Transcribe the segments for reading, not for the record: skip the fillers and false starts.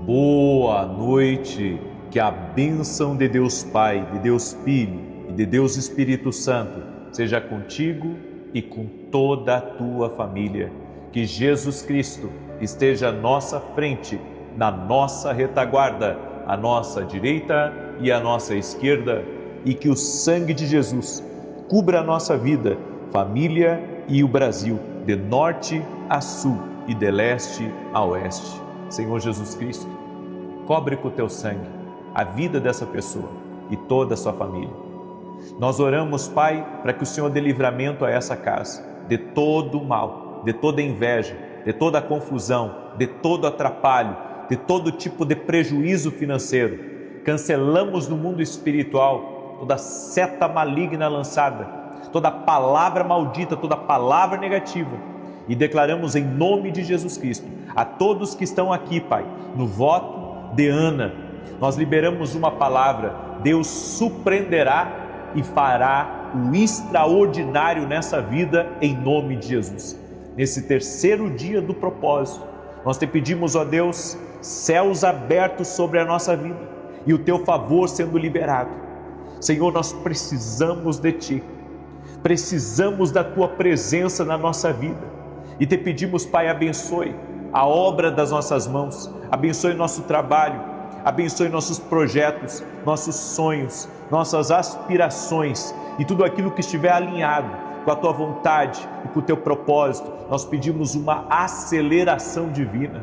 Boa noite, que a bênção de Deus Pai, de Deus Filho e de Deus Espírito Santo seja contigo e com toda a tua família. Que Jesus Cristo esteja à nossa frente, na nossa retaguarda, à nossa direita e à nossa esquerda, e que o sangue de Jesus cubra a nossa vida, família e o Brasil, de norte a sul e de leste a oeste. Senhor Jesus Cristo, cobre com o teu sangue a vida dessa pessoa e toda a sua família. Nós oramos, Pai, para que o Senhor dê livramento a essa casa de todo o mal, de toda inveja, de toda a confusão, de todo atrapalho, de todo tipo de prejuízo financeiro. Cancelamos no mundo espiritual toda seta maligna lançada, toda palavra maldita, toda palavra negativa, e declaramos em nome de Jesus Cristo a todos que estão aqui, Pai, no voto de Ana, nós liberamos uma palavra: Deus surpreenderá e fará o extraordinário nessa vida, em nome de Jesus. Nesse terceiro dia do propósito, nós te pedimos, ó Deus, céus abertos sobre a nossa vida e o teu favor sendo liberado. Senhor, nós precisamos de Ti, precisamos da Tua presença na nossa vida, e te pedimos, Pai, abençoe a obra das nossas mãos, abençoe nosso trabalho, abençoe nossos projetos, nossos sonhos, nossas aspirações e tudo aquilo que estiver alinhado com a Tua vontade e com o Teu propósito. Nós pedimos uma aceleração divina.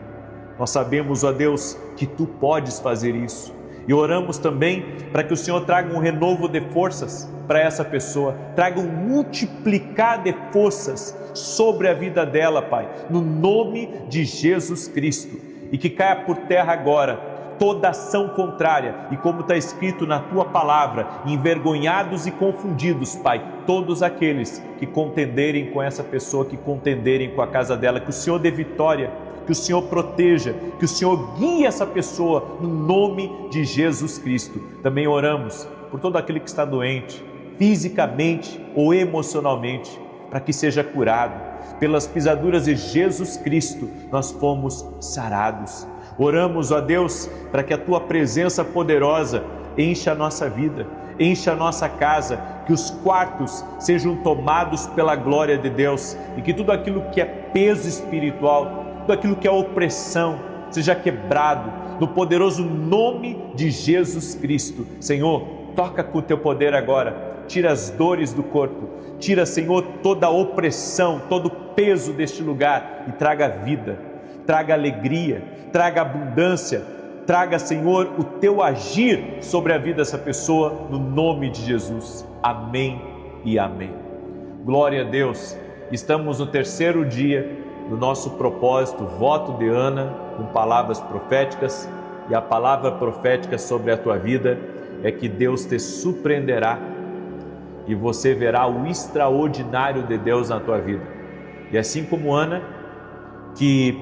Nós sabemos, ó Deus, que Tu podes fazer isso, e oramos também para que o Senhor traga um renovo de forças para essa pessoa, traga um multiplicar de forças sobre a vida dela, Pai, no nome de Jesus Cristo, e que caia por terra agora toda ação contrária, e como está escrito na Tua palavra, envergonhados e confundidos, Pai, todos aqueles que contenderem com essa pessoa, que contenderem com a casa dela, que o Senhor dê vitória, que o Senhor proteja, que o Senhor guie essa pessoa, no nome de Jesus Cristo. Também oramos por todo aquele que está doente, fisicamente ou emocionalmente, para que seja curado. Pelas pisaduras de Jesus Cristo, nós fomos sarados. Oramos, ó Deus, para que a Tua presença poderosa encha a nossa vida, encha a nossa casa, que os quartos sejam tomados pela glória de Deus, e que tudo aquilo que é peso espiritual, tudo aquilo que é opressão, seja quebrado, no poderoso nome de Jesus Cristo. Senhor, toca com o Teu poder agora, tira as dores do corpo, tira, Senhor, toda a opressão, todo o peso deste lugar, e traga vida, traga alegria, traga abundância, traga, Senhor, o Teu agir sobre a vida dessa pessoa, no nome de Jesus. Amém e amém. Glória a Deus. Estamos no terceiro dia do nosso propósito, voto de Ana, com palavras proféticas, e a palavra profética sobre a tua vida é que Deus te surpreenderá e você verá o extraordinário de Deus na tua vida. E assim como Ana, que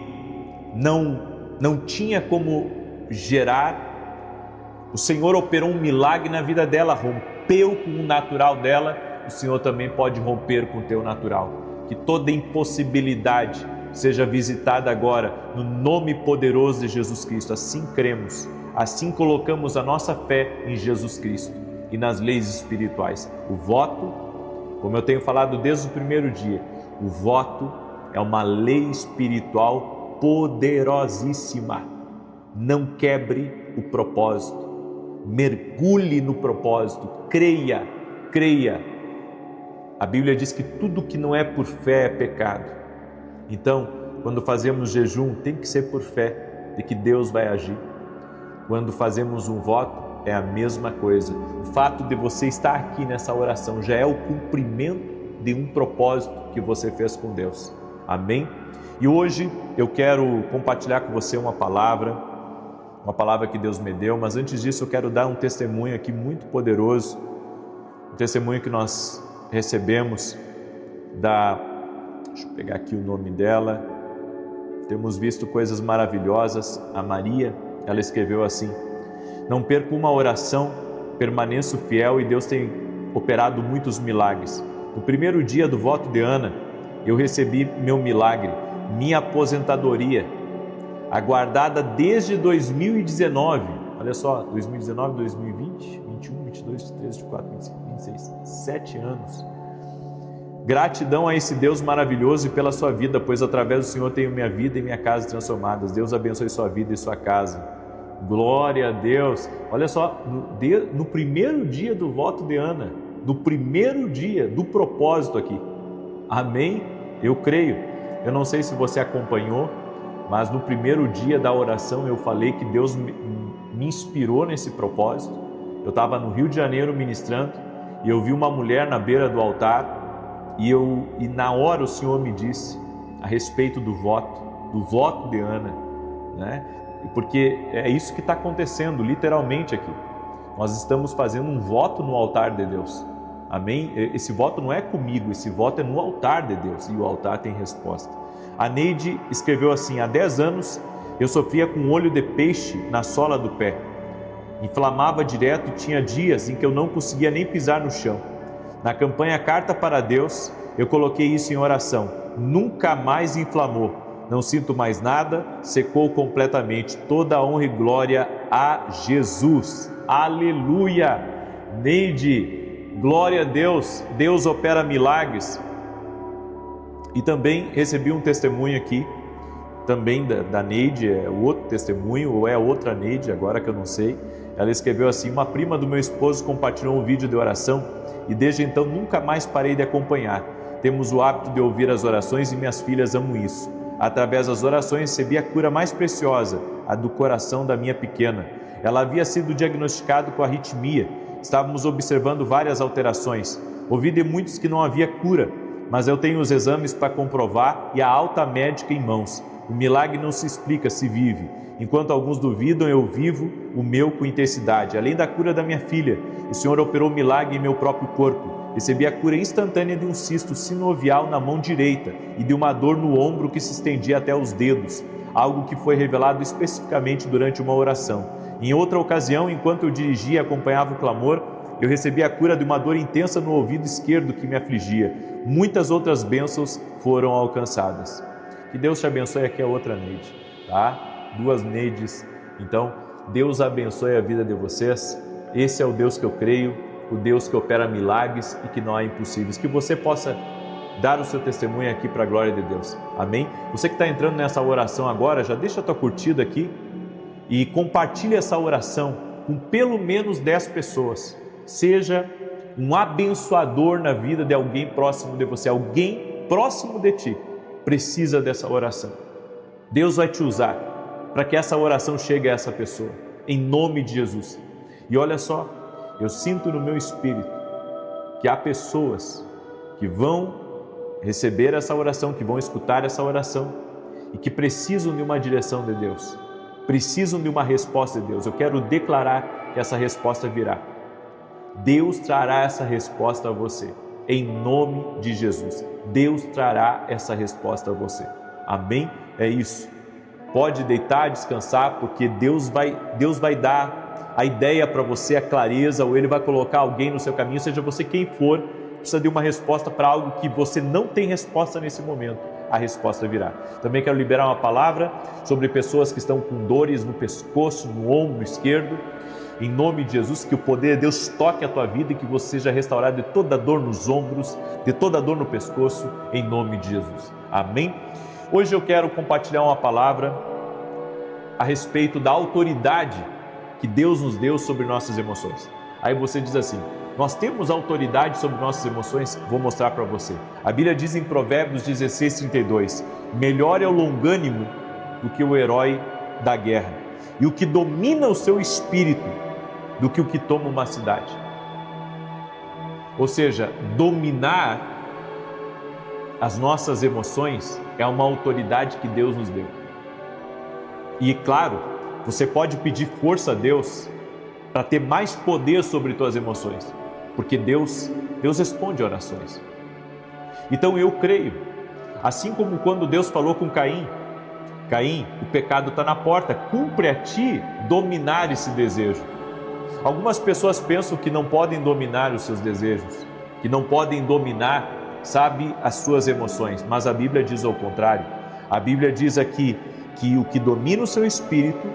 não tinha como gerar, o Senhor operou um milagre na vida dela, rompeu com o natural dela, o Senhor também pode romper com o teu natural. Que toda impossibilidade seja visitada agora, no nome poderoso de Jesus Cristo. Assim cremos, assim colocamos a nossa fé em Jesus Cristo e nas leis espirituais. O voto, como eu tenho falado desde o primeiro dia, o voto é uma lei espiritual poderosíssima. Não quebre o propósito, mergulhe no propósito, creia. A Bíblia diz que tudo que não é por fé é pecado. Então, quando fazemos jejum, tem que ser por fé de que Deus vai agir. Quando fazemos um voto, é a mesma coisa. O fato de você estar aqui nessa oração já é o cumprimento de um propósito que você fez com Deus. Amém? E hoje eu quero compartilhar com você uma palavra que Deus me deu, mas antes disso eu quero dar um testemunho aqui muito poderoso, um testemunho que nós recebemos deixa eu pegar aqui o nome dela. Temos visto coisas maravilhosas. A Maria, ela escreveu assim: não perco uma oração, permaneço fiel e Deus tem operado muitos milagres. No primeiro dia do voto de Ana, eu recebi meu milagre, minha aposentadoria. aguardada desde 2019. Olha só, 2019, 2020, 21, 22, 23, 24, 25, 26, 7 anos. Gratidão a esse Deus maravilhoso e pela sua vida, pois através do Senhor tenho minha vida e minha casa transformadas. Deus abençoe sua vida e sua casa. Glória a Deus. Olha só, no primeiro dia do voto de Ana, no primeiro dia do propósito aqui. Amém? Eu creio. Eu não sei se você acompanhou, mas no primeiro dia da oração eu falei que Deus me inspirou nesse propósito. Eu estava no Rio de Janeiro ministrando e eu vi uma mulher na beira do altar e na hora o Senhor me disse a respeito do voto de Ana, né? Porque é isso que está acontecendo literalmente aqui. Nós estamos fazendo um voto no altar de Deus. Amém? Esse voto não é comigo, esse voto é no altar de Deus e o altar tem resposta. A Neide escreveu assim: há 10 anos eu sofria com olho de peixe na sola do pé. Inflamava direto e tinha dias em que eu não conseguia nem pisar no chão. Na campanha Carta para Deus, eu coloquei isso em oração. Nunca mais inflamou. Não sinto mais nada, secou completamente. Toda a honra e glória a Jesus. Aleluia! Neide, glória a Deus. Deus opera milagres. E também recebi um testemunho aqui, também da Neide, é o outro testemunho, ou é a outra Neide, agora que eu não sei. Ela escreveu assim: uma prima do meu esposo compartilhou um vídeo de oração e desde então nunca mais parei de acompanhar. Temos o hábito de ouvir as orações e minhas filhas amam isso. Através das orações recebi a cura mais preciosa, a do coração da minha pequena. Ela havia sido diagnosticada com arritmia. Estávamos observando várias alterações. Ouvi de muitos que não havia cura, mas eu tenho os exames para comprovar e a alta médica em mãos. O milagre não se explica, se vive. Enquanto alguns duvidam, eu vivo o meu com intensidade. Além da cura da minha filha, o Senhor operou milagre em meu próprio corpo. Recebi a cura instantânea de um cisto sinovial na mão direita e de uma dor no ombro que se estendia até os dedos, algo que foi revelado especificamente durante uma oração. Em outra ocasião, enquanto eu dirigia e acompanhava o clamor, eu recebi a cura de uma dor intensa no ouvido esquerdo que me afligia. Muitas outras bênçãos foram alcançadas. Que Deus te abençoe. Aqui a outra Neide, tá? 2 Neides. Então, Deus abençoe a vida de vocês. Esse é o Deus que eu creio, o Deus que opera milagres e que não há impossíveis. Que você possa dar o seu testemunho aqui para a glória de Deus. Amém? Você que está entrando nessa oração agora, já deixa a tua curtida aqui e compartilha essa oração com pelo menos 10 pessoas. Seja um abençoador na vida de alguém próximo de você. Alguém próximo de ti precisa dessa oração. Deus vai te usar para que essa oração chegue a essa pessoa, em nome de Jesus. E olha só, eu sinto no meu espírito que há pessoas que vão receber essa oração, que vão escutar essa oração e que precisam de uma direção de Deus, precisam de uma resposta de Deus. Eu quero declarar que essa resposta virá. Deus trará essa resposta a você, em nome de Jesus. Deus trará essa resposta a você. Amém? É isso. Pode deitar, descansar, porque Deus vai dar a ideia para você, a clareza, ou Ele vai colocar alguém no seu caminho, seja você quem for, precisa de uma resposta para algo que você não tem resposta nesse momento. A resposta virá. Também quero liberar uma palavra sobre pessoas que estão com dores no pescoço, no ombro esquerdo. Em nome de Jesus, que o poder de Deus toque a tua vida e que você seja restaurado de toda dor nos ombros, de toda dor no pescoço, em nome de Jesus. Amém? Hoje eu quero compartilhar uma palavra a respeito da autoridade que Deus nos deu sobre nossas emoções. Aí você diz assim: nós temos autoridade sobre nossas emoções? Vou mostrar para você. A Bíblia diz em Provérbios 16:32: melhor é o longânimo do que o herói da guerra, e o que domina o seu espírito do que o que toma uma cidade. Ou seja, dominar as nossas emoções é uma autoridade que Deus nos deu. E claro, você pode pedir força a Deus para ter mais poder sobre tuas emoções, porque Deus responde orações. Então eu creio, assim como quando Deus falou com Caim: Caim, o pecado está na porta, cumpre a ti dominar esse desejo. Algumas pessoas pensam que não podem dominar os seus desejos, que não podem dominar, as suas emoções, mas a Bíblia diz ao contrário. A Bíblia diz aqui que o que domina o seu espírito,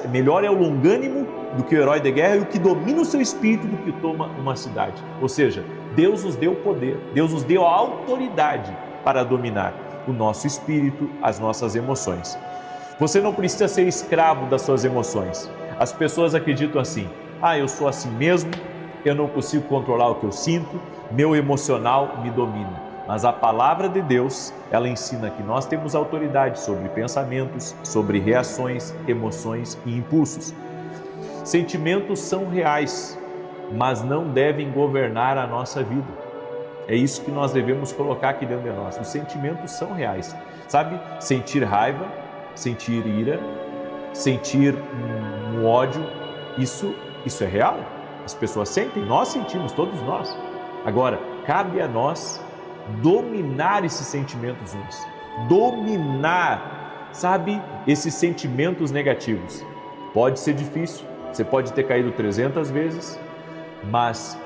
melhor é o longânimo do que o herói de guerra, e o que domina o seu espírito do que toma uma cidade. Ou seja, Deus nos deu poder, Deus nos deu a autoridade para dominar o nosso espírito, as nossas emoções. Você não precisa ser escravo das suas emoções. As pessoas acreditam assim: eu sou assim mesmo, eu não consigo controlar o que eu sinto, meu emocional me domina. Mas a palavra de Deus, ela ensina que nós temos autoridade sobre pensamentos, sobre reações, emoções e impulsos. Sentimentos são reais, mas não devem governar a nossa vida. É isso que nós devemos colocar aqui dentro de nós. Os sentimentos são reais. Sabe? Sentir raiva, sentir ira, sentir um ódio, isso é real. As pessoas sentem, nós sentimos, todos nós. Agora, cabe a nós dominar esses sentimentos ruins, dominar, sabe, esses sentimentos negativos. Pode ser difícil, você pode ter caído 300 vezes, mas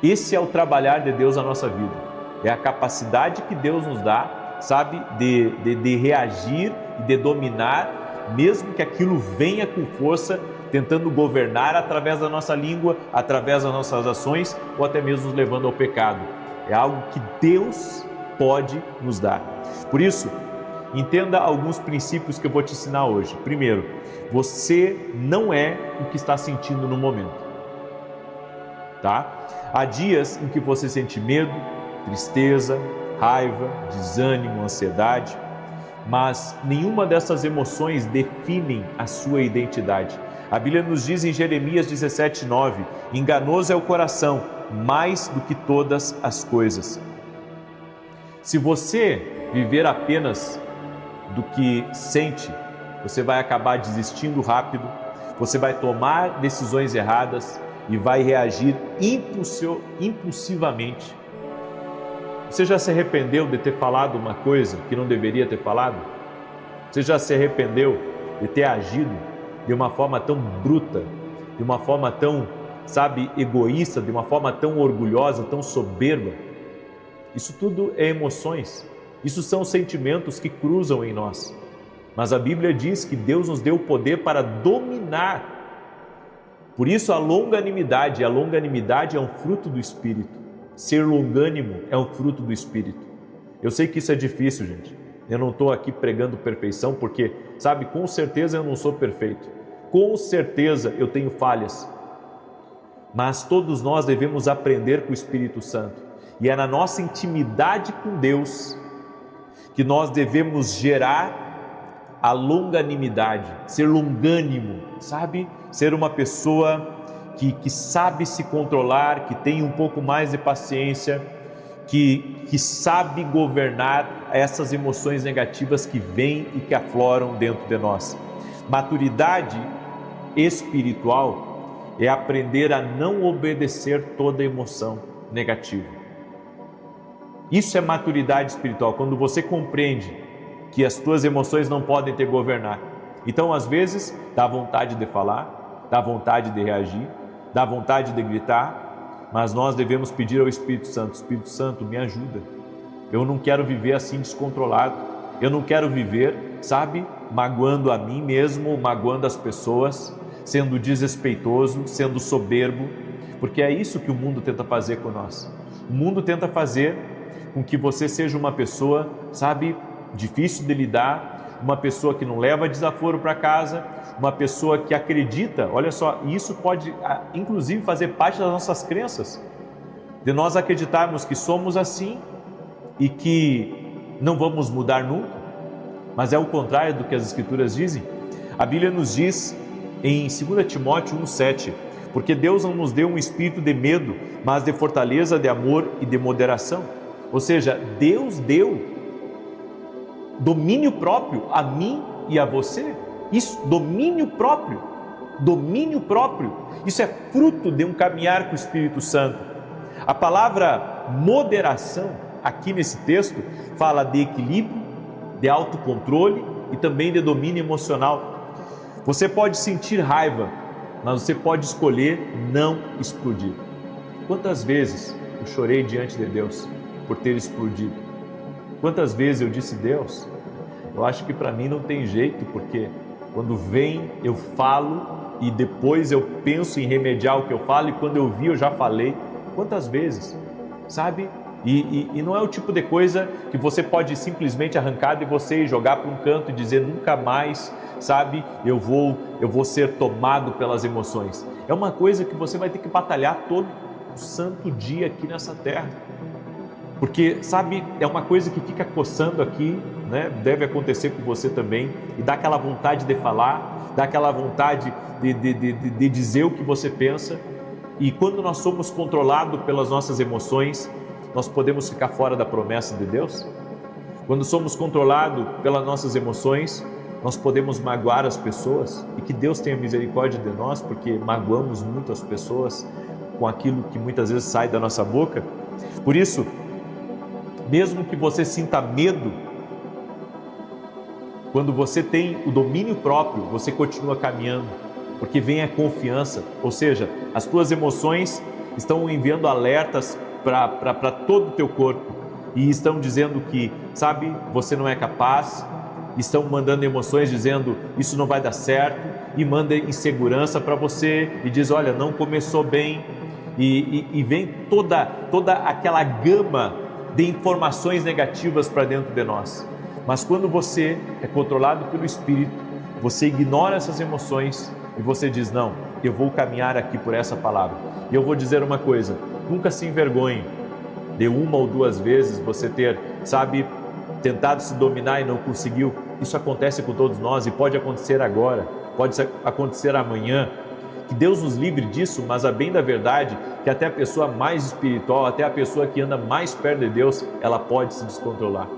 esse é o trabalhar de Deus na nossa vida, é a capacidade que Deus nos dá, sabe, de reagir e de dominar, mesmo que aquilo venha com força, tentando governar através da nossa língua, através das nossas ações, ou até mesmo nos levando ao pecado. É algo que Deus pode nos dar. Por isso, entenda alguns princípios que eu vou te ensinar hoje. Primeiro, você não é o que está sentindo no momento, tá? Há dias em que você sente medo, tristeza, raiva, desânimo, ansiedade, mas nenhuma dessas emoções definem a sua identidade. A Bíblia nos diz em Jeremias 17:9, enganoso é o coração, mais do que todas as coisas. Se você viver apenas do que sente, você vai acabar desistindo rápido, você vai tomar decisões erradas e vai reagir impulsivamente. Você já se arrependeu de ter falado uma coisa que não deveria ter falado? Você já se arrependeu de ter agido de uma forma tão bruta, de uma forma tão, egoísta, de uma forma tão orgulhosa, tão soberba? Isso tudo é emoções, isso são sentimentos que cruzam em nós. Mas a Bíblia diz que Deus nos deu o poder para dominar. Por isso a longanimidade é um fruto do Espírito. Ser longânimo é um fruto do Espírito. Eu sei que isso é difícil, gente. Eu não estou aqui pregando perfeição, porque, com certeza eu não sou perfeito. Com certeza eu tenho falhas. Mas todos nós devemos aprender com o Espírito Santo. E é na nossa intimidade com Deus que nós devemos gerar a longanimidade, ser longânimo, ser uma pessoa que sabe se controlar, que tem um pouco mais de paciência, que sabe governar essas emoções negativas que vêm e que afloram dentro de nós. Maturidade espiritual é aprender a não obedecer toda emoção negativa. Isso é maturidade espiritual, quando você compreende que as tuas emoções não podem te governar. Então, às vezes, dá vontade de falar, dá vontade de reagir, dá vontade de gritar, mas nós devemos pedir ao Espírito Santo: Espírito Santo, me ajuda. Eu não quero viver assim descontrolado, eu não quero viver, magoando a mim mesmo, magoando as pessoas, sendo desrespeitoso, sendo soberbo, porque é isso que o mundo tenta fazer com nós. O mundo tenta fazer com que você seja uma pessoa, difícil de lidar, uma pessoa que não leva desaforo para casa, uma pessoa que acredita, olha só, isso pode inclusive fazer parte das nossas crenças, de nós acreditarmos que somos assim e que não vamos mudar nunca, mas é o contrário do que as Escrituras dizem. A Bíblia nos diz em 2 Timóteo 1,7, porque Deus não nos deu um espírito de medo, mas de fortaleza, de amor e de moderação. Ou seja, Deus deu domínio próprio a mim e a você. Isso, domínio próprio, isso é fruto de um caminhar com o Espírito Santo. A palavra moderação, aqui nesse texto, fala de equilíbrio, de autocontrole e também de domínio emocional. Você pode sentir raiva, mas você pode escolher não explodir. Quantas vezes eu chorei diante de Deus por ter explodido? Quantas vezes eu disse: Deus, eu acho que para mim não tem jeito, porque quando vem eu falo e depois eu penso em remediar o que eu falo, e quando eu vi eu já falei. Quantas vezes, sabe? E não é o tipo de coisa que você pode simplesmente arrancar de você e jogar para um canto e dizer: nunca mais, sabe, eu vou ser tomado pelas emoções. É uma coisa que você vai ter que batalhar todo o santo dia aqui nessa terra. Porque, sabe, é uma coisa que fica coçando aqui, né? Deve acontecer com você também, e dá aquela vontade de falar, dá aquela vontade de dizer o que você pensa. E quando nós somos controlados pelas nossas emoções, nós podemos ficar fora da promessa de Deus. Quando somos controlados pelas nossas emoções, nós podemos magoar as pessoas, e que Deus tenha misericórdia de nós, porque magoamos muito as pessoas com aquilo que muitas vezes sai da nossa boca. Por isso, mesmo que você sinta medo, quando você tem o domínio próprio, você continua caminhando, porque vem a confiança, ou seja, as tuas emoções estão enviando alertas para todo o teu corpo, e estão dizendo que, sabe, você não é capaz, estão mandando emoções dizendo: isso não vai dar certo, e manda insegurança para você, e diz: olha, não começou bem, e vem toda aquela gama de informações negativas para dentro de nós. Mas quando você é controlado pelo Espírito, você ignora essas emoções e você diz: não, eu vou caminhar aqui por essa palavra. E eu vou dizer uma coisa: nunca se envergonhe de uma ou duas vezes você ter, sabe, tentado se dominar e não conseguiu. Isso acontece com todos nós, e pode acontecer agora, pode acontecer amanhã. Que Deus nos livre disso, mas a bem da verdade, que até a pessoa mais espiritual, até a pessoa que anda mais perto de Deus, ela pode se descontrolar.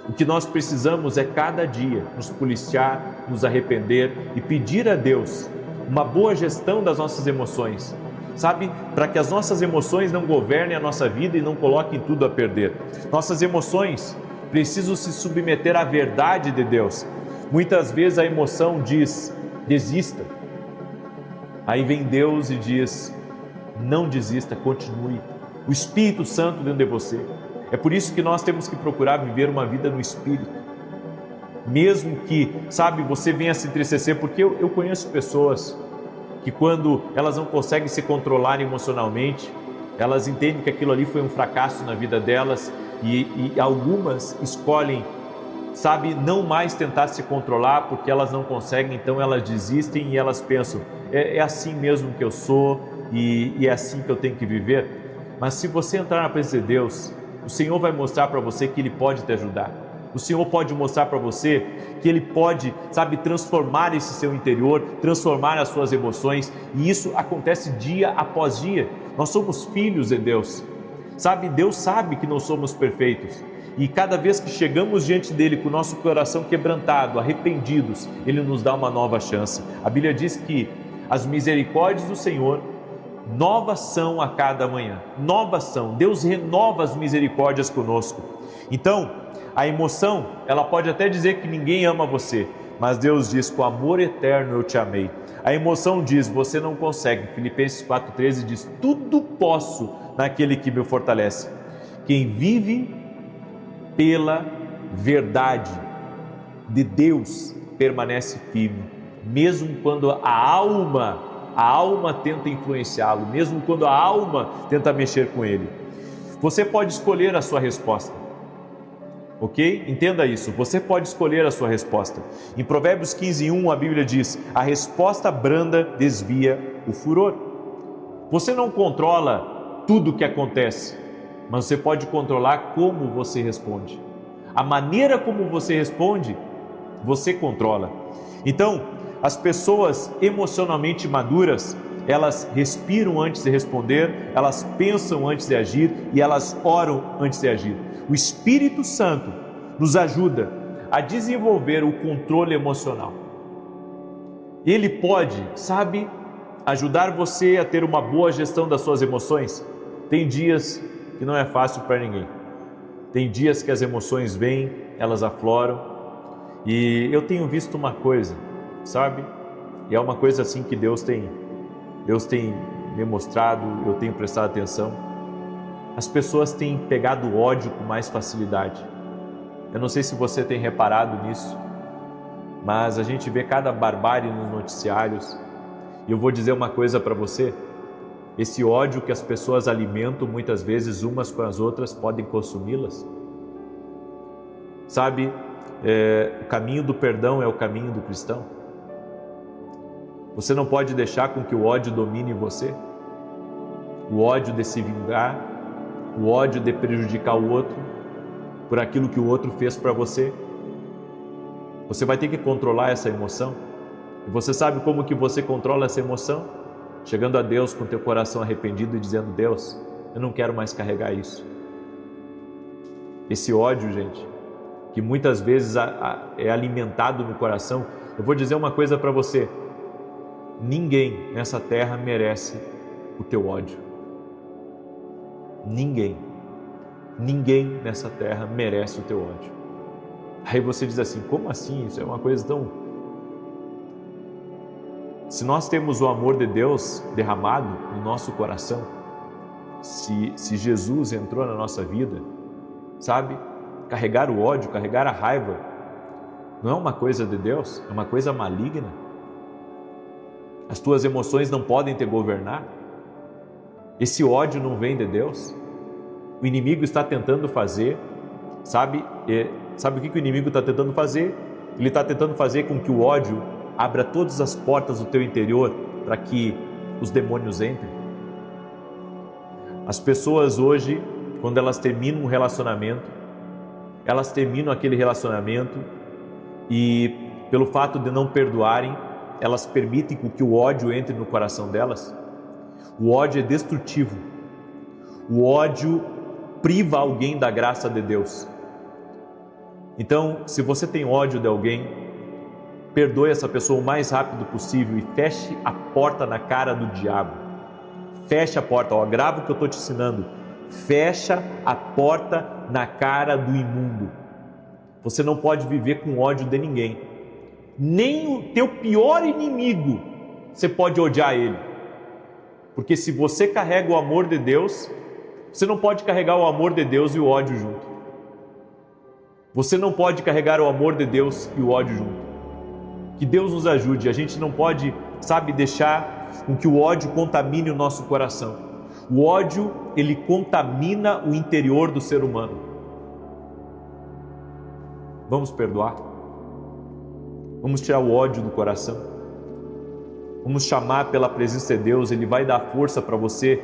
O que nós precisamos é cada dia nos policiar, nos arrepender e pedir a Deus uma boa gestão das nossas emoções, sabe? Para que as nossas emoções não governem a nossa vida e não coloquem tudo a perder. Nossas emoções precisam se submeter à verdade de Deus. Muitas vezes a emoção diz: desista. Aí vem Deus e diz: não desista, continue. O Espírito Santo dentro de você. É por isso que nós temos que procurar viver uma vida no Espírito. Mesmo que, sabe, você venha se entristecer, porque eu conheço pessoas que, quando elas não conseguem se controlar emocionalmente, elas entendem que aquilo ali foi um fracasso na vida delas, e algumas escolhem, sabe, não mais tentar se controlar porque elas não conseguem, então elas desistem e elas pensam: é assim mesmo que eu sou, e é assim que eu tenho que viver. Mas se você entrar na presença de Deus, o Senhor vai mostrar para você que Ele pode te ajudar. O Senhor pode mostrar para você que Ele pode, sabe, transformar esse seu interior, transformar as suas emoções, e isso acontece dia após dia. Nós somos filhos de Deus, sabe? Deus sabe que não somos perfeitos, e cada vez que chegamos diante dEle com o nosso coração quebrantado, arrependidos, Ele nos dá uma nova chance. A Bíblia diz que as misericórdias do Senhor novas são a cada manhã, novas são. Deus renova as misericórdias conosco. Então, a emoção, ela pode até dizer que ninguém ama você, mas Deus diz: com amor eterno eu te amei. A emoção diz: você não consegue. Filipenses 4,13 diz: tudo posso naquele que me fortalece. Quem vive pela verdade de Deus permanece firme, mesmo quando a alma tenta influenciá-lo, mesmo quando a alma tenta mexer com ele. Você pode escolher a sua resposta, ok? Entenda isso, você pode escolher a sua resposta. Em Provérbios 15:1 a Bíblia diz: a resposta branda desvia o furor. Você não controla tudo o que acontece, mas você pode controlar como você responde. A maneira como você responde, você controla. Então, as pessoas emocionalmente maduras, elas respiram antes de responder, elas pensam antes de agir e elas oram antes de agir. O Espírito Santo nos ajuda a desenvolver o controle emocional. Ele pode, sabe, ajudar você a ter uma boa gestão das suas emoções. Tem dias que não é fácil para ninguém. Tem dias que as emoções vêm, elas afloram. E eu tenho visto uma coisa, sabe? E é uma coisa assim que Deus tem me mostrado, eu tenho prestado atenção. As pessoas têm pegado ódio com mais facilidade. Eu não sei se você tem reparado nisso, mas a gente vê cada barbárie nos noticiários. E eu vou dizer uma coisa para você: esse ódio que as pessoas alimentam muitas vezes umas com as outras podem consumi-las. Sabe, o caminho do perdão é o caminho do cristão. Você não pode deixar com que o ódio domine você. O ódio de se vingar, o ódio de prejudicar o outro por aquilo que o outro fez para você. Você vai ter que controlar essa emoção. E você sabe como que você controla essa emoção? Chegando a Deus com teu coração arrependido e dizendo: Deus, eu não quero mais carregar isso. Esse ódio, gente, que muitas vezes é alimentado no coração. Eu vou dizer uma coisa para você: ninguém nessa terra merece o teu ódio. Ninguém nessa terra merece o teu ódio. Aí você diz assim: como assim? Isso é uma coisa tão... Se nós temos o amor de Deus derramado no nosso coração, se Jesus entrou na nossa vida, sabe? Carregar o ódio, carregar a raiva, não é uma coisa de Deus, é uma coisa maligna. As tuas emoções não podem te governar. Esse ódio não vem de Deus. O inimigo está tentando fazer, sabe o que o inimigo está tentando fazer? Ele está tentando fazer com que o ódio abra todas as portas do teu interior para que os demônios entrem. As pessoas hoje, quando elas terminam um relacionamento, elas terminam aquele relacionamento e, pelo fato de não perdoarem, elas permitem que o ódio entre no coração delas. O ódio é destrutivo. O ódio priva alguém da graça de Deus. Então, se você tem ódio de alguém, perdoe essa pessoa o mais rápido possível e feche a porta na cara do diabo. Feche a porta, grava o que eu estou te ensinando. Fecha a porta na cara do imundo. Você não pode viver com ódio de ninguém. Nem o teu pior inimigo, você pode odiar ele. Porque se você carrega o amor de Deus, você não pode carregar o amor de Deus e o ódio junto. Você não pode carregar o amor de Deus e o ódio junto. Que Deus nos ajude. A gente não pode, deixar com que o ódio contamine o nosso coração. O ódio, ele contamina o interior do ser humano. Vamos perdoar? Vamos tirar o ódio do coração. Vamos chamar pela presença de Deus. Ele vai dar força para você,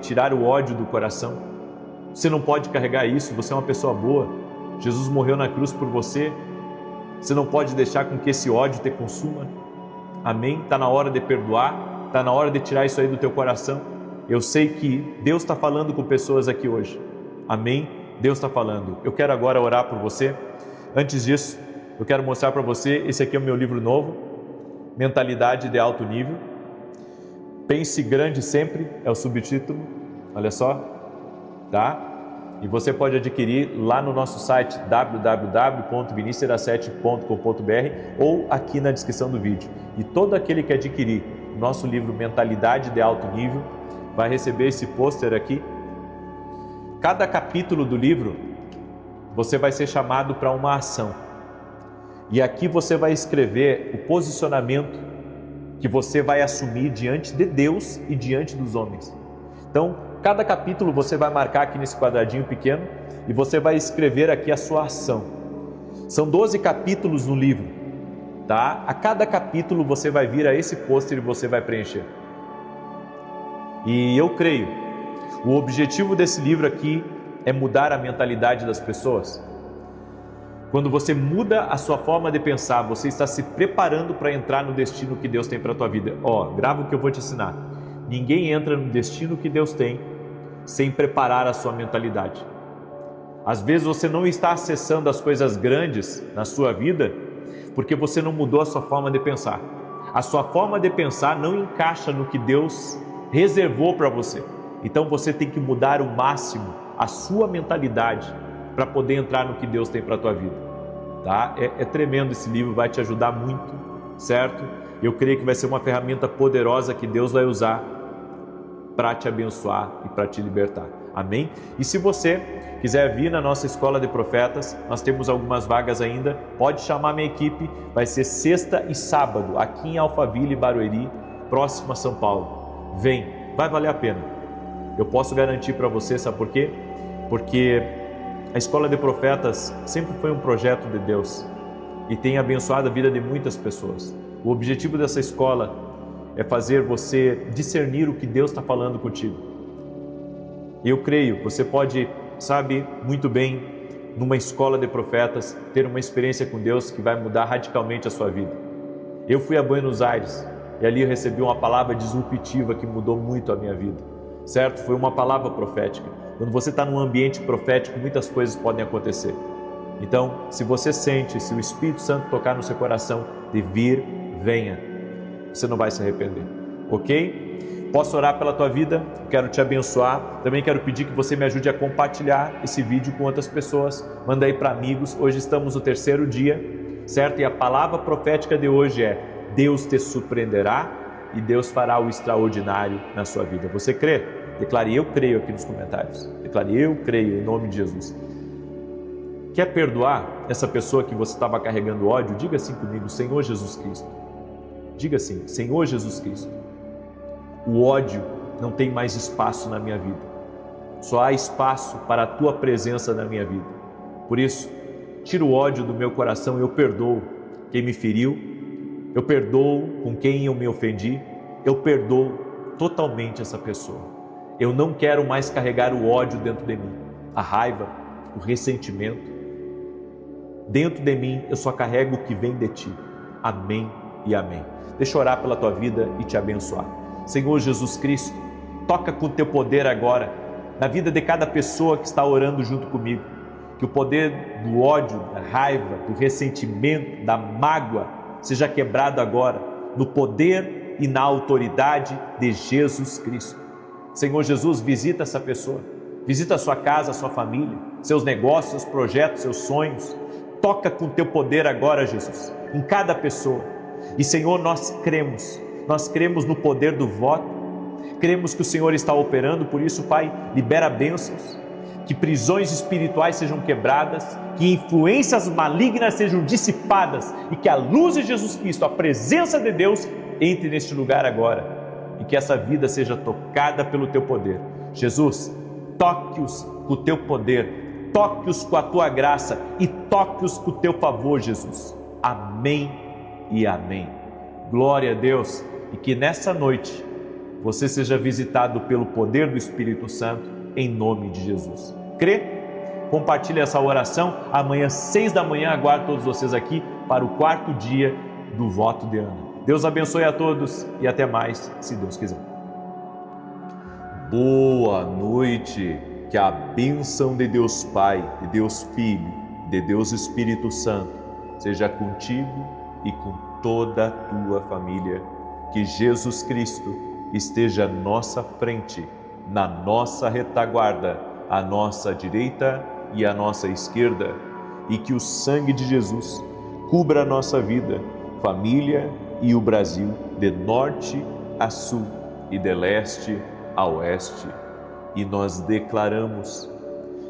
tirar o ódio do coração. Você não pode carregar isso. Você é uma pessoa boa. Jesus morreu na cruz por você. Você não pode deixar com que esse ódio te consuma. Amém? Está na hora de perdoar. Está na hora de tirar isso aí do teu coração. Eu sei que Deus está falando com pessoas aqui hoje. Amém? Deus está falando. Eu quero agora orar por você. Antes disso, eu quero mostrar para você, esse aqui é o meu livro novo, Mentalidade de Alto Nível. Pense grande sempre, é o subtítulo. Olha só, tá? E você pode adquirir lá no nosso site www.vinicius7.com.br ou aqui na descrição do vídeo. E todo aquele que adquirir o nosso livro Mentalidade de Alto Nível vai receber esse pôster aqui. Cada capítulo do livro você vai ser chamado para uma ação. E aqui você vai escrever o posicionamento que você vai assumir diante de Deus e diante dos homens. Então, cada capítulo você vai marcar aqui nesse quadradinho pequeno e você vai escrever aqui a sua ação. São 12 capítulos no livro, tá? A cada capítulo você vai vir a esse pôster e você vai preencher. E eu creio, o objetivo desse livro aqui é mudar a mentalidade das pessoas. Quando você muda a sua forma de pensar, você está se preparando para entrar no destino que Deus tem para a tua vida. Grava o que eu vou te ensinar. Ninguém entra no destino que Deus tem sem preparar a sua mentalidade. Às vezes você não está acessando as coisas grandes na sua vida porque você não mudou a sua forma de pensar. A sua forma de pensar não encaixa no que Deus reservou para você. Então você tem que mudar o máximo a sua mentalidade para poder entrar no que Deus tem para a tua vida, tá? É tremendo esse livro, vai te ajudar muito, certo? Eu creio que vai ser uma ferramenta poderosa que Deus vai usar para te abençoar e para te libertar. Amém? E se você quiser vir na nossa Escola de Profetas, nós temos algumas vagas ainda, pode chamar minha equipe, vai ser sexta e sábado, aqui em Alphaville, Barueri, próximo a São Paulo. Vem, vai valer a pena. Eu posso garantir para você, sabe por quê? Porque a Escola de Profetas sempre foi um projeto de Deus e tem abençoado a vida de muitas pessoas. O objetivo dessa escola é fazer você discernir o que Deus está falando contigo. Eu creio, você pode, sabe, muito bem, numa escola de profetas, ter uma experiência com Deus que vai mudar radicalmente a sua vida. Eu fui a Buenos Aires e ali eu recebi uma palavra disruptiva que mudou muito a minha vida, certo? Foi uma palavra profética. Quando você está num ambiente profético, muitas coisas podem acontecer. Então, se você sente, se o Espírito Santo tocar no seu coração de vir, venha. Você não vai se arrepender, ok? Posso orar pela tua vida? Quero te abençoar. Também quero pedir que você me ajude a compartilhar esse vídeo com outras pessoas. Manda aí para amigos. Hoje estamos no 3º dia, certo? E a palavra profética de hoje é: Deus te surpreenderá e Deus fará o extraordinário na sua vida. Você crê? Declare eu creio aqui nos comentários. Declare eu creio em nome de Jesus. Quer perdoar essa pessoa que você estava carregando ódio? Diga assim comigo: Senhor Jesus Cristo. Diga assim: Senhor Jesus Cristo, o ódio não tem mais espaço na minha vida. Só há espaço para a Tua presença na minha vida. Por isso, tira o ódio do meu coração. Eu perdoo quem me feriu. Eu perdoo com quem eu me ofendi. Eu perdoo totalmente essa pessoa. Eu não quero mais carregar o ódio dentro de mim, a raiva, o ressentimento. Dentro de mim eu só carrego o que vem de Ti. Amém e amém. Deixa eu orar pela tua vida e te abençoar. Senhor Jesus Cristo, toca com o Teu poder agora na vida de cada pessoa que está orando junto comigo. Que o poder do ódio, da raiva, do ressentimento, da mágoa seja quebrado agora no poder e na autoridade de Jesus Cristo. Senhor Jesus, visita essa pessoa, visita a sua casa, a sua família, seus negócios, seus projetos, seus sonhos. Toca com o Teu poder agora, Jesus, em cada pessoa. E Senhor, nós cremos no poder do voto, cremos que o Senhor está operando. Por isso, Pai, libera bênçãos, que prisões espirituais sejam quebradas, que influências malignas sejam dissipadas e que a luz de Jesus Cristo, a presença de Deus, entre neste lugar agora e que essa vida seja tocada pelo Teu poder. Jesus, toque-os com o Teu poder, toque-os com a Tua graça e toque-os com o Teu favor, Jesus. Amém e amém. Glória a Deus. E que nessa noite você seja visitado pelo poder do Espírito Santo, em nome de Jesus. Crê? Compartilhe essa oração. Amanhã, 6 da manhã, aguardo todos vocês aqui para o 4º dia do voto de Ana. Deus abençoe a todos e até mais, se Deus quiser. Boa noite. Que a bênção de Deus Pai, de Deus Filho, de Deus Espírito Santo seja contigo e com toda a tua família. Que Jesus Cristo esteja à nossa frente, na nossa retaguarda, à nossa direita e à nossa esquerda, e que o sangue de Jesus cubra a nossa vida, família e o Brasil, de norte a sul e de leste a oeste. E nós declaramos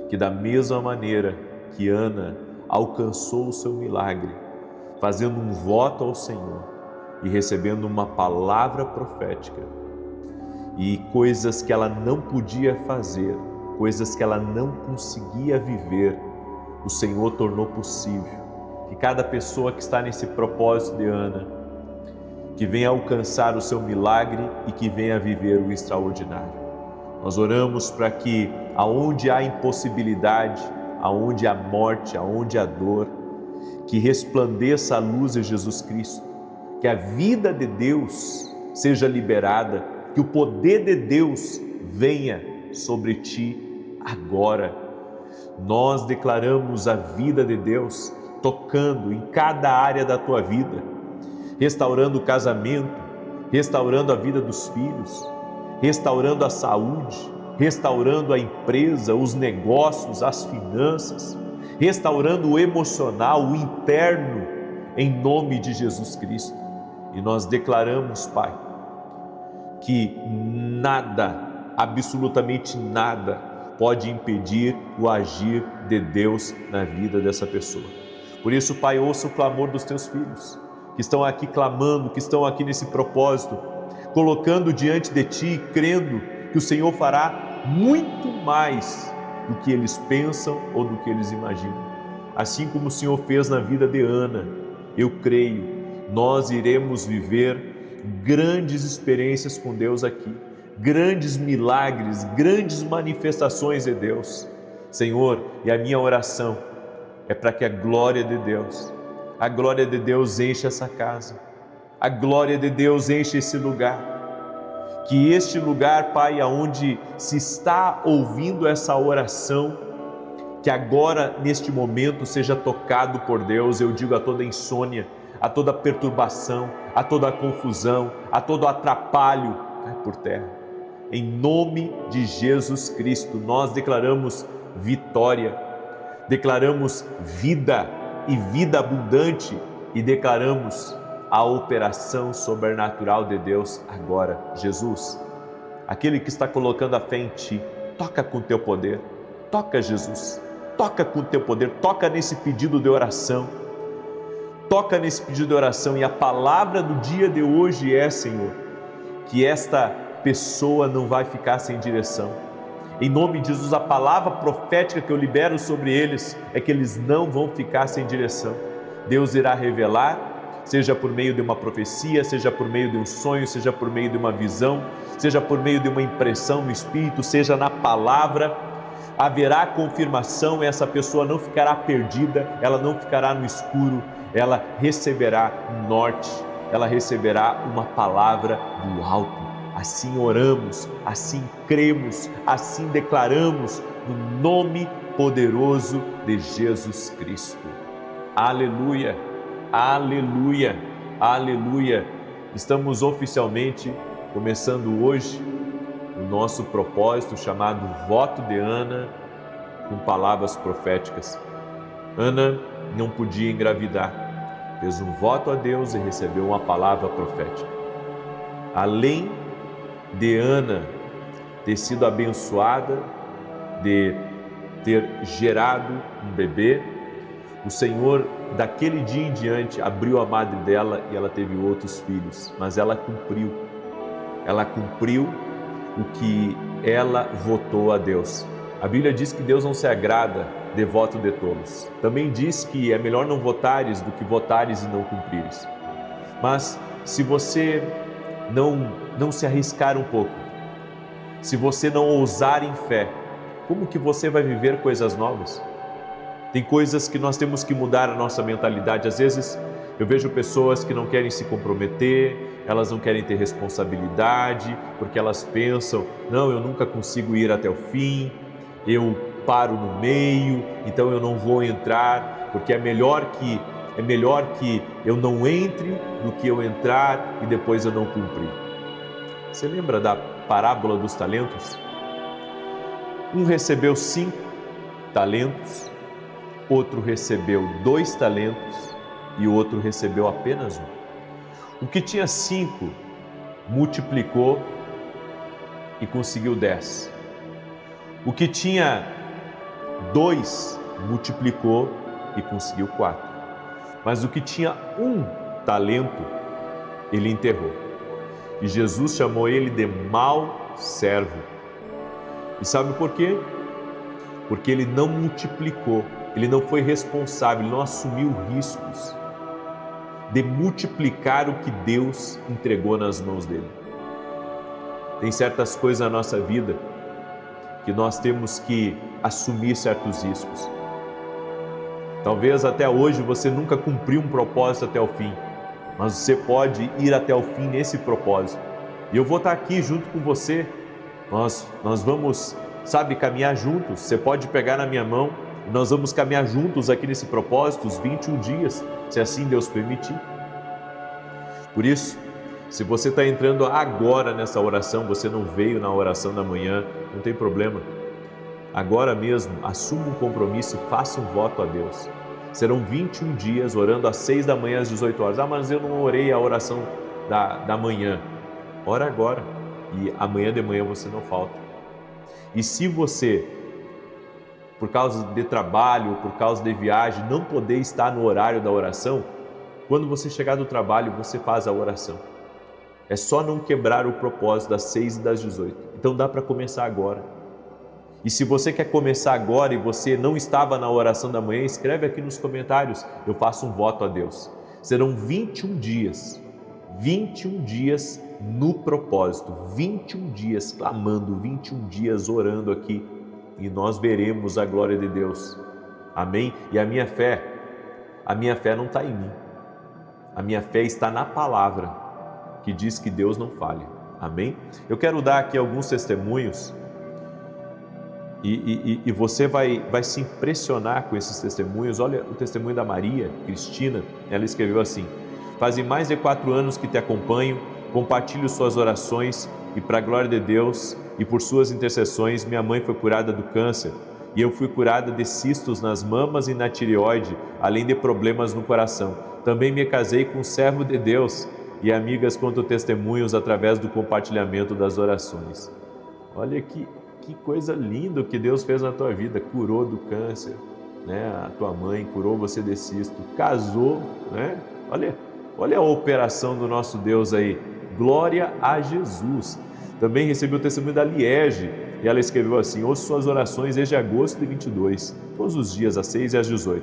que da mesma maneira que Ana alcançou o seu milagre, fazendo um voto ao Senhor e recebendo uma palavra profética, e coisas que ela não podia fazer, coisas que ela não conseguia viver, o Senhor tornou possível. Que cada pessoa que está nesse propósito de Ana, que venha alcançar o seu milagre e que venha viver o extraordinário. Nós oramos para que aonde há impossibilidade, aonde há morte, aonde há dor, que resplandeça a luz de Jesus Cristo, que a vida de Deus seja liberada, que o poder de Deus venha sobre ti agora. Nós declaramos a vida de Deus tocando em cada área da tua vida, restaurando o casamento, restaurando a vida dos filhos, restaurando a saúde, restaurando a empresa, os negócios, as finanças, restaurando o emocional, o interno, em nome de Jesus Cristo. E nós declaramos, Pai, que nada, absolutamente nada, pode impedir o agir de Deus na vida dessa pessoa. Por isso, Pai, ouça o clamor dos teus filhos, que estão aqui clamando, que estão aqui nesse propósito, colocando diante de Ti, crendo que o Senhor fará muito mais do que eles pensam ou do que eles imaginam. Assim como o Senhor fez na vida de Ana, eu creio, nós iremos viver grandes experiências com Deus aqui, grandes milagres, grandes manifestações de Deus. Senhor, e a minha oração é para que a glória de Deus enche essa casa, a glória de Deus enche esse lugar, que este lugar, Pai, aonde se está ouvindo essa oração, que agora, neste momento, seja tocado por Deus. Eu digo a toda insônia, a toda perturbação, a toda confusão, a todo atrapalho, cai por terra. Em nome de Jesus Cristo, nós declaramos vitória, declaramos vida e vida abundante e declaramos a operação sobrenatural de Deus agora. Jesus, aquele que está colocando a fé em Ti, toca com o Teu poder, toca, Jesus, toca com o Teu poder, toca nesse pedido de oração, toca nesse pedido de oração. E a palavra do dia de hoje é, Senhor, que esta pessoa não vai ficar sem direção. Em nome de Jesus, a palavra profética que eu libero sobre eles é que eles não vão ficar sem direção. Deus irá revelar, seja por meio de uma profecia, seja por meio de um sonho, seja por meio de uma visão, seja por meio de uma impressão no Espírito, seja na palavra, haverá confirmação. Essa pessoa não ficará perdida, ela não ficará no escuro, ela receberá um norte, ela receberá uma palavra do alto. Assim oramos, assim cremos, assim declaramos, no nome poderoso de Jesus Cristo. Aleluia, aleluia, aleluia. Estamos oficialmente começando hoje o nosso propósito chamado Voto de Ana, com palavras proféticas. Ana não podia engravidar, fez um voto a Deus e recebeu uma palavra profética. Além de Ana ter sido abençoada, de ter gerado um bebê, o Senhor, daquele dia em diante, abriu a madre dela e ela teve outros filhos, mas ela cumpriu o que ela votou a Deus. A Bíblia diz que Deus não se agrada de voto de tolos. Também diz que é melhor não votares do que votares e não cumprires. Mas se você não se arriscar um pouco, se você não ousar em fé, como que você vai viver coisas novas? Tem coisas que nós temos que mudar a nossa mentalidade. Às vezes eu vejo pessoas que não querem se comprometer, elas não querem ter responsabilidade, porque elas pensam, não, eu nunca consigo ir até o fim, eu paro no meio, então eu não vou entrar, porque é melhor que eu não entre do que eu entrar e depois eu não cumprir. Você lembra da parábola dos talentos? Um recebeu 5 talentos, outro recebeu 2 talentos e o outro recebeu apenas 1. O que tinha 5 multiplicou e conseguiu 10. O que tinha 2 multiplicou e conseguiu 4. Mas o que tinha 1 talento, ele enterrou. E Jesus chamou ele de mau servo. E sabe por quê? Porque ele não multiplicou, ele não foi responsável, ele não assumiu riscos de multiplicar o que Deus entregou nas mãos dele. Tem certas coisas na nossa vida que nós temos que assumir certos riscos. Talvez até hoje você nunca cumpriu um propósito até o fim, mas você pode ir até o fim nesse propósito. E eu vou estar aqui junto com você. Nós vamos, caminhar juntos. Você pode pegar na minha mão e nós vamos caminhar juntos aqui nesse propósito, os 21 dias, se assim Deus permitir. Por isso, se você está entrando agora nessa oração, você não veio na oração da manhã, não tem problema. Agora mesmo, assuma um compromisso e faça um voto a Deus. Serão 21 dias orando às 6 da manhã, às 18 horas. Mas eu não orei a oração da manhã. Ora agora e amanhã de manhã você não falta. E se você por causa de trabalho, por causa de viagem, não poder estar no horário da oração, quando você chegar do trabalho, você faz a oração. É só não quebrar o propósito das 6 e das 18. Então dá para começar agora. E se você quer começar agora e você não estava na oração da manhã, escreve aqui nos comentários, eu faço um voto a Deus. Serão 21 dias no propósito, 21 dias clamando, 21 dias orando aqui, e nós veremos a glória de Deus. Amém? E a minha fé não está em mim. A minha fé está na palavra, que diz que Deus não falha. Amém? Eu quero dar aqui alguns testemunhos e você vai se impressionar com esses testemunhos. Olha o testemunho da Maria Cristina, ela escreveu assim: fazem mais de 4 anos que te acompanho, compartilho suas orações e para a glória de Deus e por suas intercessões, minha mãe foi curada do câncer e eu fui curada de cistos nas mamas e na tireoide, além de problemas no coração. Também me casei com um servo de Deus e amigas contam testemunhos através do compartilhamento das orações. Olha que coisa linda que Deus fez na tua vida, curou do câncer, né? A tua mãe curou você de cisto, casou, né? Olha a operação do nosso Deus aí, glória a Jesus. Também recebi o testemunho da Liege e ela escreveu assim: ouço suas orações desde agosto de 22, todos os dias às 6 e às 18.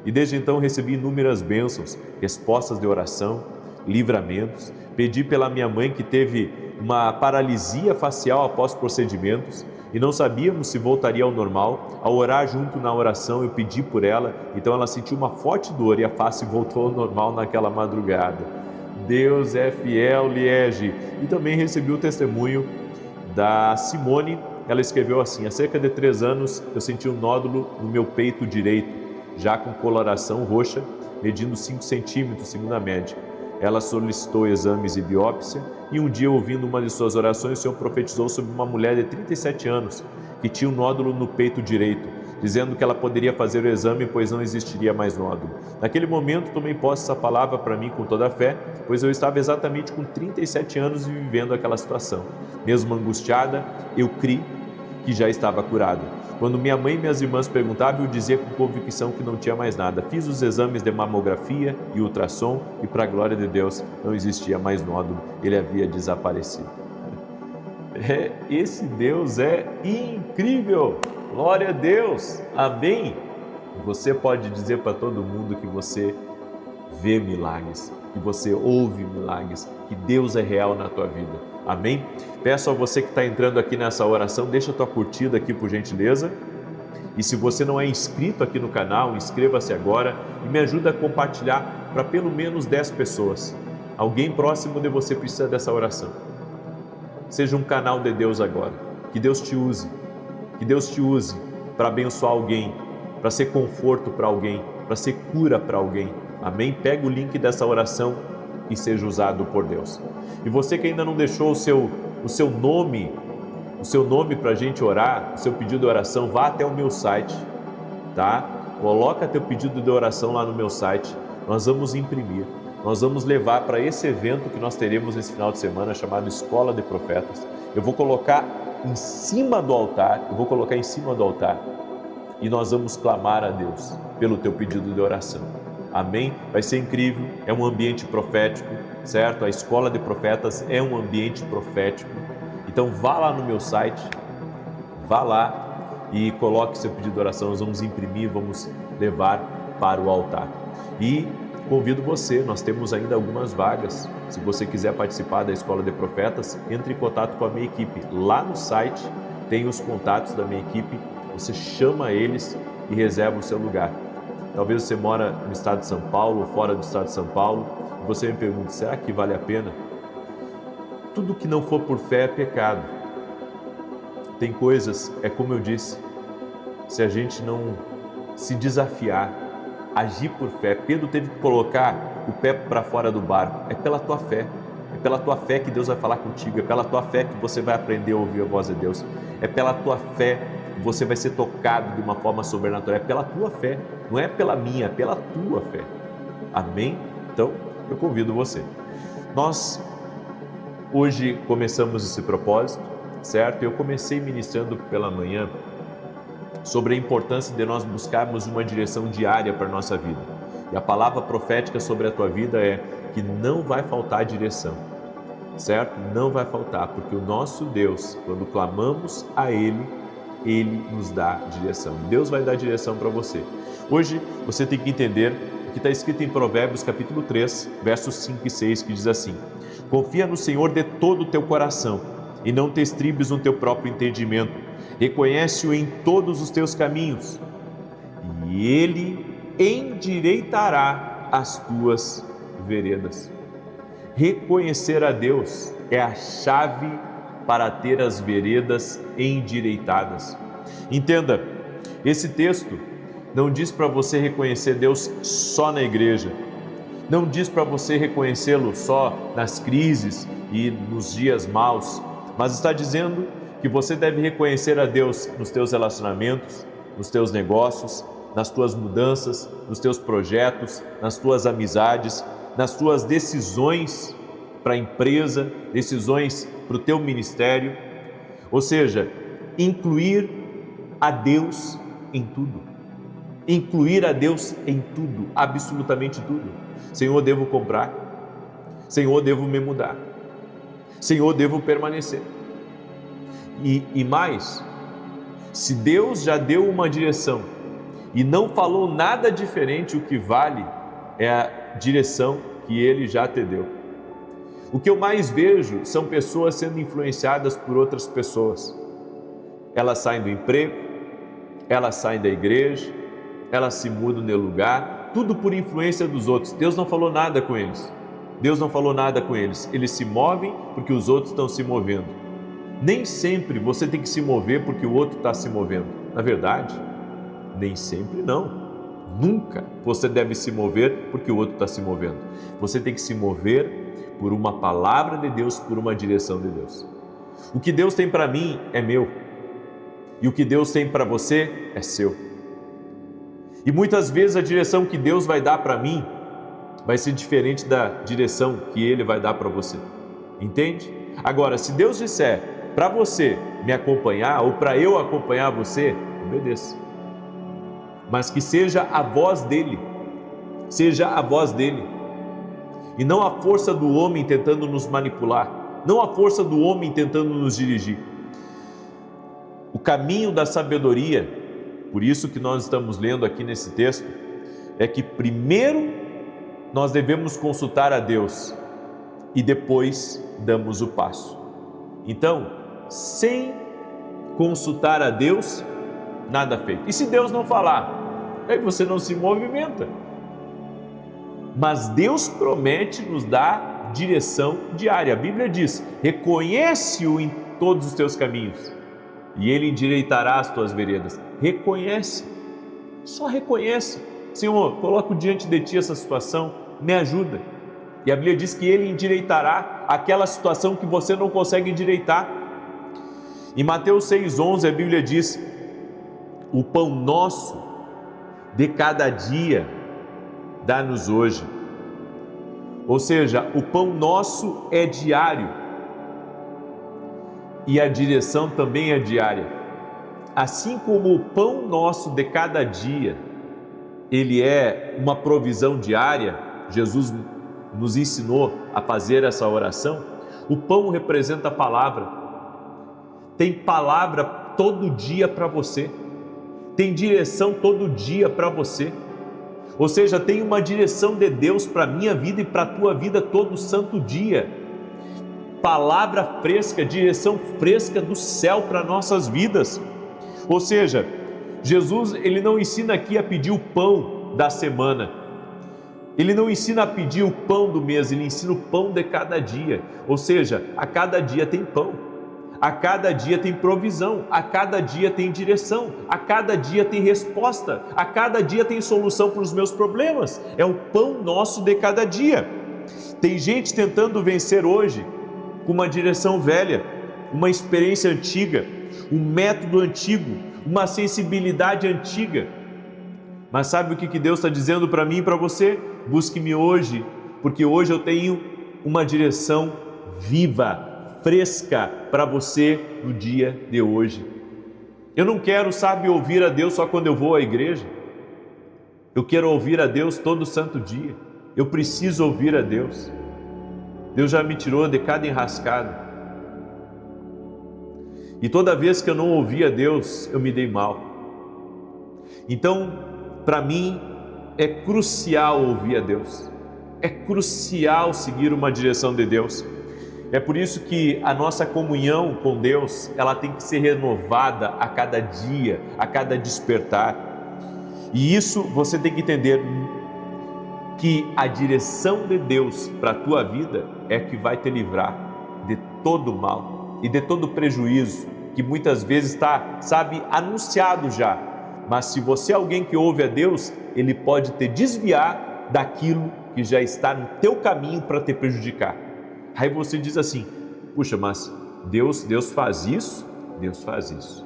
E desde então recebi inúmeras bênçãos, respostas de oração, livramentos. Pedi pela minha mãe que teve uma paralisia facial após procedimentos e não sabíamos se voltaria ao normal. Ao orar junto na oração, eu pedi por ela, então ela sentiu uma forte dor e a face voltou ao normal naquela madrugada. Deus é fiel, Liege. E também recebi o testemunho da Simone. Ela escreveu assim: há cerca de 3 anos eu senti um nódulo no meu peito direito, já com coloração roxa, medindo 5 centímetros, segundo a médica. Ela solicitou exames e biópsia e um dia, ouvindo uma de suas orações, o Senhor profetizou sobre uma mulher de 37 anos que tinha um nódulo no peito direito, dizendo que ela poderia fazer o exame, pois não existiria mais nódulo. Naquele momento, tomei posse dessa palavra para mim com toda a fé, pois eu estava exatamente com 37 anos e vivendo aquela situação. Mesmo angustiada, eu criei que já estava curada. Quando minha mãe e minhas irmãs perguntavam, eu dizia com convicção que não tinha mais nada. Fiz os exames de mamografia e ultrassom e, para a glória de Deus, não existia mais nódulo, ele havia desaparecido. Esse Deus é incrível! Glória a Deus! Amém? Você pode dizer para todo mundo que você vê milagres, que você ouve milagres, que Deus é real na tua vida. Amém? Peço a você que está entrando aqui nessa oração, deixa a tua curtida aqui por gentileza. E se você não é inscrito aqui no canal, inscreva-se agora e me ajuda a compartilhar para pelo menos 10 pessoas. Alguém próximo de você precisa dessa oração. Seja um canal de Deus agora. Que Deus te use. Que Deus te use para abençoar alguém, para ser conforto para alguém, para ser cura para alguém. Amém? Pega o link dessa oração e seja usado por Deus. E você que ainda não deixou o seu nome para a gente orar, o seu pedido de oração, vá até o meu site, tá? Coloca teu pedido de oração lá no meu site, nós vamos imprimir, nós vamos levar para esse evento que nós teremos esse final de semana, chamado Escola de Profetas. Eu vou colocar em cima do altar, e nós vamos clamar a Deus pelo teu pedido de oração. Amém? Vai ser incrível, é um ambiente profético, certo? A Escola de Profetas é um ambiente profético. Então vá lá no meu site, vá lá e coloque seu pedido de oração, nós vamos imprimir, vamos levar para o altar. E convido você, nós temos ainda algumas vagas. Se você quiser participar da Escola de Profetas, entre em contato com a minha equipe. Lá no site tem os contatos da minha equipe, você chama eles e reserva o seu lugar. Talvez você mora no estado de São Paulo ou fora do estado de São Paulo e você me pergunta, será que vale a pena? Tudo que não for por fé é pecado. Tem coisas, é como eu disse, se a gente não se desafiar, agir por fé. Pedro teve que colocar o pé para fora do barco. É pela tua fé. É pela tua fé que Deus vai falar contigo. É pela tua fé que você vai aprender a ouvir a voz de Deus. É pela tua fé que você vai ser tocado de uma forma sobrenatural. É pela tua fé. Não é pela minha, é pela tua fé. Amém? Então, eu convido você. Nós hoje começamos esse propósito, certo? Eu comecei ministrando pela manhã sobre a importância de nós buscarmos uma direção diária para a nossa vida. E a palavra profética sobre a tua vida é que não vai faltar direção, certo? Não vai faltar, porque o nosso Deus, quando clamamos a Ele, Ele nos dá direção. Deus vai dar direção para você. Hoje você tem que entender o que está escrito em Provérbios capítulo 3, versos 5 e 6, que diz assim: confia no Senhor de todo o teu coração e não te estribes no teu próprio entendimento. Reconhece-o em todos os teus caminhos e Ele endireitará as tuas veredas. Reconhecer a Deus é a chave para ter as veredas endireitadas. Entenda, esse texto não diz para você reconhecer Deus só na igreja, não diz para você reconhecê-lo só nas crises e nos dias maus, mas está dizendo que você deve reconhecer a Deus nos teus relacionamentos, nos teus negócios, nas tuas mudanças, nos teus projetos, nas tuas amizades, nas tuas decisões para a empresa, decisões para o teu ministério, ou seja, incluir a Deus em tudo. Incluir a Deus em tudo, absolutamente tudo. Senhor, devo comprar? Senhor, devo me mudar? Senhor, devo permanecer? E mais, se Deus já deu uma direção e não falou nada diferente, o que vale é a direção que Ele já te deu. O que eu mais vejo são pessoas sendo influenciadas por outras pessoas. Elas saem do emprego, elas saem da igreja, elas se mudam de lugar, tudo por influência dos outros. Deus não falou nada com eles. Deus não falou nada com eles. Eles se movem porque os outros estão se movendo. Nem sempre você tem que se mover porque o outro está se movendo. Na verdade, nem sempre não. Nunca você deve se mover porque o outro está se movendo. Você tem que se mover por uma palavra de Deus, por uma direção de Deus. O que Deus tem para mim é meu. E o que Deus tem para você é seu. E muitas vezes a direção que Deus vai dar para mim vai ser diferente da direção que Ele vai dar para você. Entende? Agora, se Deus disser para você me acompanhar ou para eu acompanhar você, obedeça. Mas que seja a voz dEle, seja a voz dEle, e não a força do homem tentando nos manipular, não a força do homem tentando nos dirigir. O caminho da sabedoria, por isso que nós estamos lendo aqui nesse texto, é que primeiro nós devemos consultar a Deus e depois damos o passo. Então, sem consultar a Deus, nada feito. E se Deus não falar, aí você não se movimenta. Mas Deus promete nos dar direção diária. A Bíblia diz: reconhece-o em todos os teus caminhos e Ele endireitará as tuas veredas. Reconhece, só reconhece. Senhor, coloco diante de Ti essa situação, me ajuda. E a Bíblia diz que Ele endireitará aquela situação que você não consegue endireitar. Em Mateus 6,11 a Bíblia diz: o pão nosso de cada dia dá-nos hoje. Ou seja, o pão nosso é diário e a direção também é diária. Assim como o pão nosso de cada dia, ele é uma provisão diária, Jesus nos ensinou a fazer essa oração. O pão representa a palavra. Tem palavra todo dia para você. Tem direção todo dia para você. Ou seja, tem uma direção de Deus para a minha vida e para a tua vida todo santo dia. Palavra fresca, direção fresca do céu para nossas vidas. Ou seja, Jesus, Ele não ensina aqui a pedir o pão da semana. Ele não ensina a pedir o pão do mês, Ele ensina o pão de cada dia. Ou seja, a cada dia tem pão. A cada dia tem provisão, a cada dia tem direção, a cada dia tem resposta, a cada dia tem solução para os meus problemas. É o pão nosso de cada dia. Tem gente tentando vencer hoje com uma direção velha, uma experiência antiga, um método antigo, uma sensibilidade antiga. Mas sabe o que Deus está dizendo para mim e para você? Busque-me hoje, porque hoje eu tenho uma direção viva, fresca para você no dia de hoje. Eu não quero, ouvir a Deus só quando eu vou à igreja. Eu quero ouvir a Deus todo santo dia. Eu preciso ouvir a Deus. Deus já me tirou de cada enrascada. E toda vez que eu não ouvia Deus, eu me dei mal. Então, para mim, é crucial ouvir a Deus. É crucial seguir uma direção de Deus. É por isso que a nossa comunhão com Deus, ela tem que ser renovada a cada dia, a cada despertar. E isso você tem que entender, que a direção de Deus para a tua vida é que vai te livrar de todo mal e de todo prejuízo que muitas vezes está, anunciado já. Mas se você é alguém que ouve a Deus, Ele pode te desviar daquilo que já está no teu caminho para te prejudicar. Aí você diz assim: puxa, mas Deus faz isso? Deus faz isso.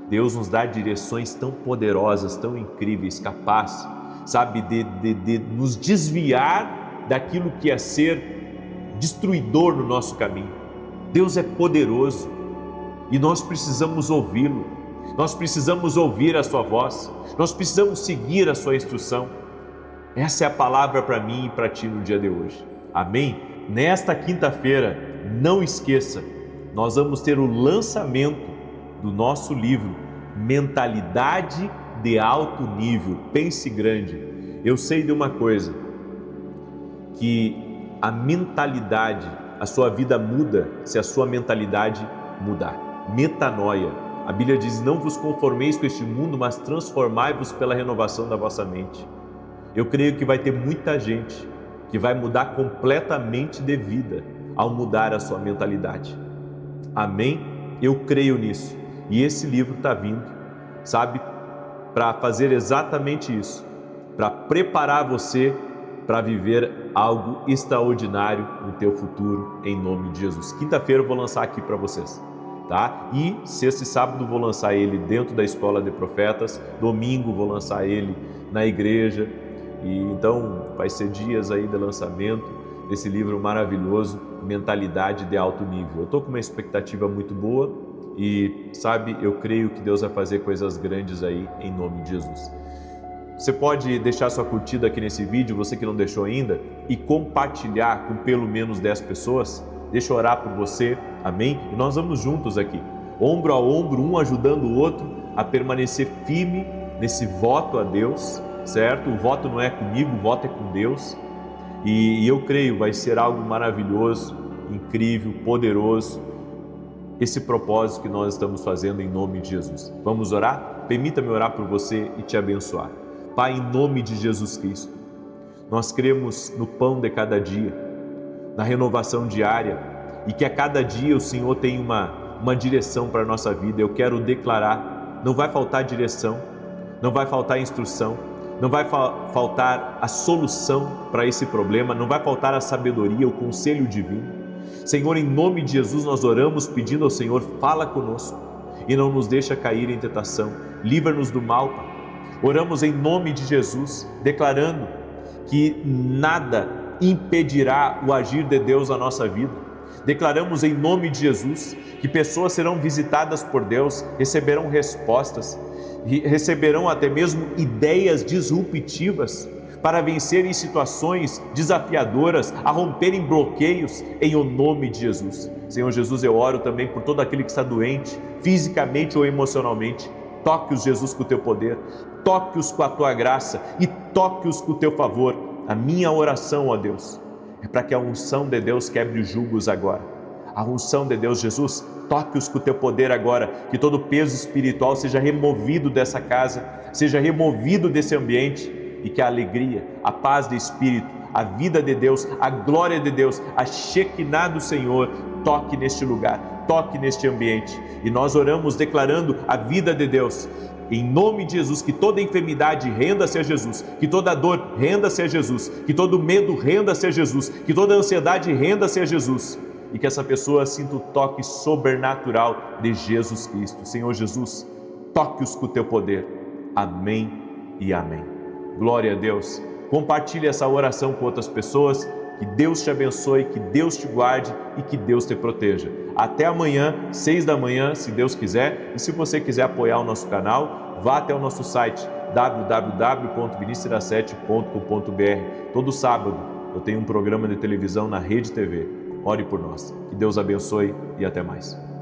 Deus nos dá direções tão poderosas, tão incríveis, capazes, de nos desviar daquilo que é ser destruidor no nosso caminho. Deus é poderoso e nós precisamos ouvi-lo. Nós precisamos ouvir a sua voz. Nós precisamos seguir a sua instrução. Essa é a palavra para mim e para ti no dia de hoje. Amém? Nesta quinta-feira, não esqueça, nós vamos ter o lançamento do nosso livro Mentalidade de Alto Nível. Pense grande. Eu sei de uma coisa, que a mentalidade, a sua vida muda se a sua mentalidade mudar. Metanoia. A Bíblia diz: não vos conformeis com este mundo, mas transformai-vos pela renovação da vossa mente. Eu creio que vai ter muita gente que vai mudar completamente de vida ao mudar a sua mentalidade. Amém? Eu creio nisso. E esse livro está vindo, para fazer exatamente isso, para preparar você para viver algo extraordinário no teu futuro, em nome de Jesus. Quinta-feira eu vou lançar aqui para vocês, tá? E sexta e sábado vou lançar ele dentro da Escola de Profetas, domingo vou lançar ele na igreja, e então vai ser dias aí de lançamento desse livro maravilhoso, Mentalidade de Alto Nível. Eu estou com uma expectativa muito boa. E eu creio que Deus vai fazer coisas grandes aí, em nome de Jesus. Você pode deixar sua curtida aqui nesse vídeo, você que não deixou ainda, e compartilhar com pelo menos 10 pessoas. Deixa eu orar por você, amém? E nós vamos juntos aqui, ombro a ombro, um ajudando o outro a permanecer firme nesse voto a Deus, certo? O voto não é comigo, o voto é com Deus. E eu creio, vai ser algo maravilhoso, incrível, poderoso, esse propósito que nós estamos fazendo em nome de Jesus. Vamos orar? Permita-me orar por você e te abençoar. Pai, em nome de Jesus Cristo, nós cremos no pão de cada dia, na renovação diária, e que a cada dia o Senhor tem uma direção para a nossa vida. Eu quero declarar: não vai faltar direção, não vai faltar instrução, não vai faltar a solução para esse problema, não vai faltar a sabedoria, o conselho divino. Senhor, em nome de Jesus nós oramos pedindo ao Senhor: fala conosco e não nos deixa cair em tentação, livra-nos do mal, Pai. Oramos em nome de Jesus, declarando que nada impedirá o agir de Deus na nossa vida. Declaramos em nome de Jesus que pessoas serão visitadas por Deus, receberão respostas, receberão até mesmo ideias disruptivas para vencerem situações desafiadoras, a romperem bloqueios, em o nome de Jesus. Senhor Jesus, eu oro também por todo aquele que está doente, fisicamente ou emocionalmente. Toque-os, Jesus, com o teu poder, toque-os com a tua graça e toque-os com o teu favor. A minha oração, ó Deus, é para que a unção de Deus quebre os julgos agora. A unção de Deus, Jesus, toque-os com o teu poder agora, que todo peso espiritual seja removido dessa casa, seja removido desse ambiente, e que a alegria, a paz de espírito, a vida de Deus, a glória de Deus, a Shekinah do Senhor toque neste lugar, toque neste ambiente. E nós oramos declarando a vida de Deus, em nome de Jesus, que toda enfermidade renda-se a Jesus, que toda dor renda-se a Jesus, que todo medo renda-se a Jesus, que toda ansiedade renda-se a Jesus, e que essa pessoa sinta o toque sobrenatural de Jesus Cristo. Senhor Jesus, toque-os com o teu poder. Amém e amém. Glória a Deus. Compartilhe essa oração com outras pessoas. Que Deus te abençoe, que Deus te guarde e que Deus te proteja. Até amanhã, 6 da manhã, se Deus quiser. E se você quiser apoiar o nosso canal, vá até o nosso site www.vinicius7.com.br. Todo sábado eu tenho um programa de televisão na Rede TV. Ore por nós. Que Deus abençoe e até mais.